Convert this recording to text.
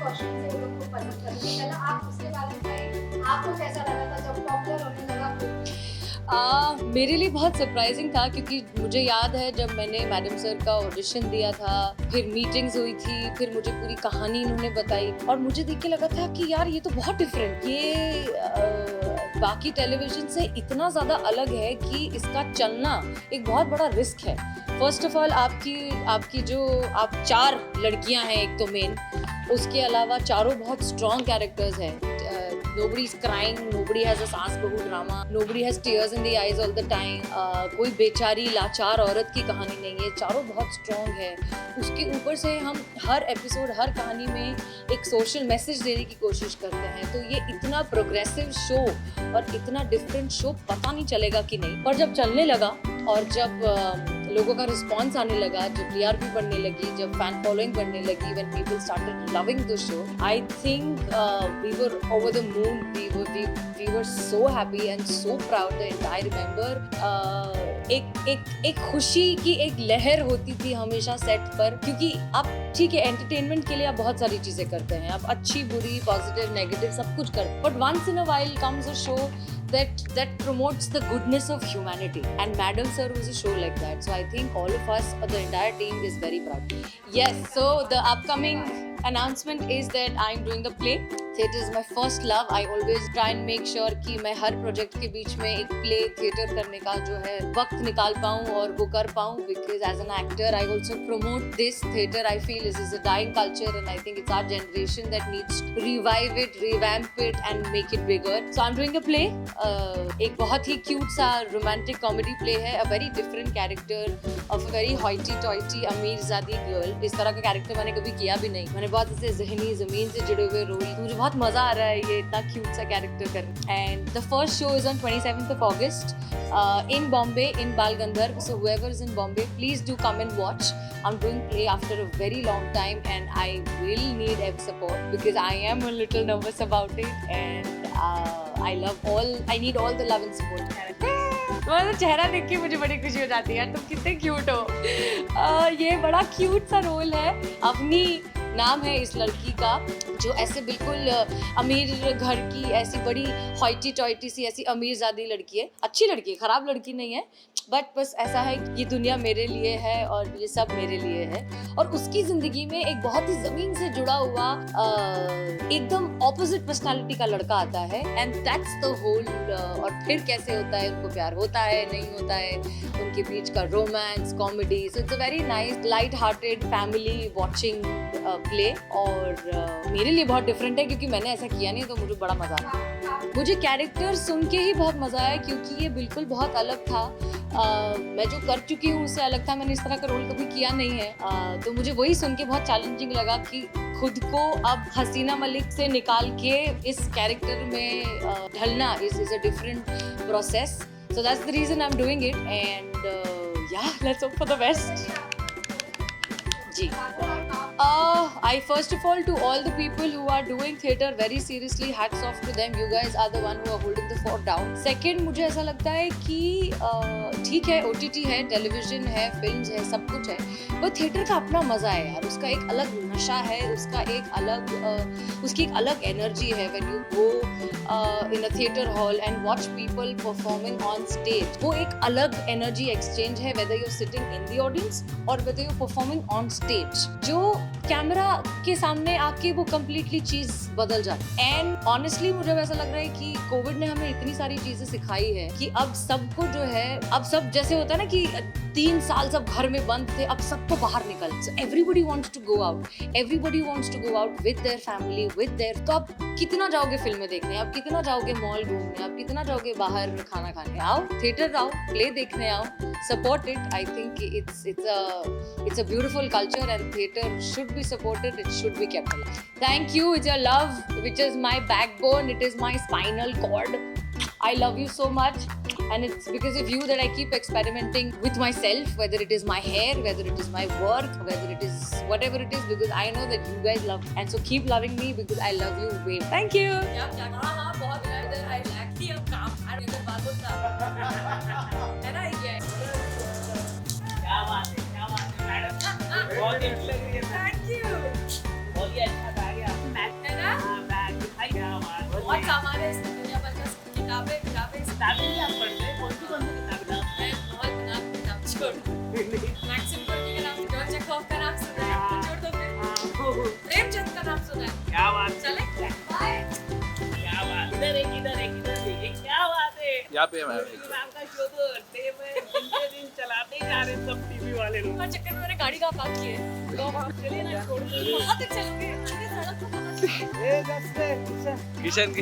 Costume से वो लोग को पसंद करते हैं। पहले आप उसके बारे में बताइए, आपको कैसा लगा था जब पॉपुलर होने लगा फिल्म? मेरे लिए बहुत सरप्राइजिंग था क्योंकि मुझे याद है जब मैंने मैडम सर का ऑडिशन दिया था, फिर मीटिंग्स हुई थी, फिर मुझे पूरी कहानी इन्होंने बताई और मुझे देख के लगा था कि यार ये तो बहुत डिफरेंट, ये बाकी टेलीविजन से इतना ज़्यादा अलग है कि इसका चलना एक बहुत बड़ा रिस्क है। फर्स्ट ऑफ ऑल आपकी जो आप 4 लड़कियां हैं एक तो मेन, उसके अलावा चारों बहुत स्ट्रॉन्ग कैरेक्टर्स हैं। Nobody is crying, nobody has a सास बहू drama, nobody has tears in the eyes all the time. कोई बेचारी लाचार औरत की कहानी नहीं है, चारों बहुत स्ट्रॉन्ग है। उसके ऊपर से हम हर एपिसोड, हर कहानी में एक सोशल मैसेज देने की कोशिश करते हैं, तो ये इतना प्रोग्रेसिव शो और इतना डिफरेंट शो पता नहीं चलेगा कि नहीं। पर जब चलने लगा और जब लोगों का रिस्पॉन्स आने लगा, जब टीआरपी बढ़ने लगी, जब फैन फॉलोइंग बढ़ने लगी, when people started loving the show, I think we were over the moon. We were so happy and so proud that I remember एक खुशी की एक लहर होती थी हमेशा सेट पर, क्योंकि आप ठीक है एंटरटेनमेंट के लिए आप बहुत सारी चीजें करते हैं, आप अच्छी बुरी पॉजिटिव नेगेटिव सब कुछ करते हैं, but once in a while comes a show that promotes the goodness of humanity, and Madam Sir was a show like that. So I think all of us, the entire team, is very proud. Yes, so the upcoming announcement is that I'm doing a play. Theatre is my first love. I always try and make sure कि मैं हर project के बीच में एक play theatre करने का जो है वक्त निकाल पाऊँ और वो कर पाऊँ, because as an actor I also promote this theatre. I feel this is a dying culture and I think it's our generation that needs to revive it, revamp it and make it bigger. So I'm doing a play. एक बहुत ही cute सा romantic comedy play है, a very different character of a very hoity-toity अमीरजादी girl. इस तरह का character मैंने कभी किया भी नहीं, मैंने बहुत ऐसे ज़हनी ज़मीन से जुड़े हुए रोल, मुझे बहुत मज़ा आ रहा है ये इतना क्यूट सा कैरेक्टर करना। And the first show is on 27th of August in Bombay, in Bal Gandharv. So whoever is in Bombay, please do come and watch. I'm doing play after a very long time and I will need every support because I am a little nervous about it and I need all the love and support. तुम्हारा चेहरा देख के मुझे बड़ी खुशी हो जाती है यार, तुम कितने क्यूट हो। ये बड़ा क्यूट सा रोल है। अवनी नाम है इस लड़की का, जो ऐसे बिल्कुल अमीर घर की ऐसी बड़ी हॉइटी टॉइटी सी ऐसी अमीरजादी लड़की है, अच्छी लड़की है, खराब लड़की नहीं है, बट बस ऐसा है ये दुनिया मेरे लिए है और ये सब मेरे लिए है। और उसकी जिंदगी में एक बहुत ही जमीन से जुड़ा हुआ एकदम ऑपोजिट पर्सनालिटी का लड़का आता है एंड दैट्स द होल। और फिर कैसे होता है, उनको प्यार होता है नहीं होता है, उनके बीच का romance, comedy. So it's a very nice light hearted family watching play और मेरे लिए बहुत डिफरेंट है क्योंकि मैंने ऐसा किया नहीं, तो मुझे बड़ा मजा आया। मुझे कैरेक्टर सुन के ही बहुत मजा आया क्योंकि ये बिल्कुल बहुत अलग था। मैं जो कर चुकी हूँ उससे अलग था, मैंने इस तरह का रोल कभी किया नहीं है, तो मुझे वही सुन के बहुत चैलेंजिंग लगा कि खुद को अब हसीना मलिक से निकाल के इस कैरेक्टर में ढलना is a different process. So that's the reason I am doing it and yeah let's hope for the best. जी I first of all, to all the people who are doing theatre very seriously, hats off to them. You guys are the one who are holding the fort down. Second, मुझे ऐसा लगता है कि ठीक है OTT है, television है, films है, सब कुछ है, पर थिएटर का अपना मज़ा है यार, उसका एक अलग नशा है, उसका एक अलग उसकी एक अलग एनर्जी है। When you go in a theatre hall and watch people performing on stage, वो एक अलग एनर्जी एक्सचेंज है, whether you're sitting in the audience or whether you're performing on stage। जो कैमरा के सामने आके वो कम्प्लीटली चीज बदल जाती है। एंड ऑनेस्टली मुझे वैसा लग रहा है कि कोविड ने हमें इतनी सारी चीजें सिखाई है कि अब सबको जो है, अब सब जैसे होता है ना कि 3 साल सब घर में बंद थे, अब सबको बाहर निकल। So everybody wants to go out, everybody wants to go out with their family, with their. तो आप कितना जाओगे फिल्में देखने, आप कितना जाओगे मॉल घूमने, आप कितना जाओगे बाहर खाना खाने? आओ थिएटर आओ, प्ले देखने आओ, support it. I think it's a beautiful culture and theatre should be supported, it should be kept alive. Thank you, it's your love which is my backbone, it is my spinal cord. I love you so much and it's because of you that I keep experimenting with myself, whether it is my hair, whether it is my work, whether it is whatever it is, because I know that you guys love and so keep loving me because I love you way. Thank you. हाँ बहुत इधर I like ही अब काम अरे इधर बात होता है ना ये क्या बात है मैडम, बहुत अच्छी लग रही है। Thank you. बहुत ही अच्छा था। मैक्सिम गोर्की का नाम, जॉन चेखोव का नाम सुना है, तो छोड़ दो फिर। प्रेमचंद का नाम सुना है, क्या बात है, चले बाय। क्या बात, इधर एक, इधर एक, इधर एक, ये क्या बात है। यहाँ पे मैं नाम का शो तो डे में दिन पे दिन चलाते ही जा रहे हैं सब टीवी वाले लोग। और चक्कर में मैंने गाड़ी का पार्क किया है, तो आप चलिए ना, छोड़ दो। वहाँ तक चलोगे, सड़क को पहुँच ए, दस से, किशन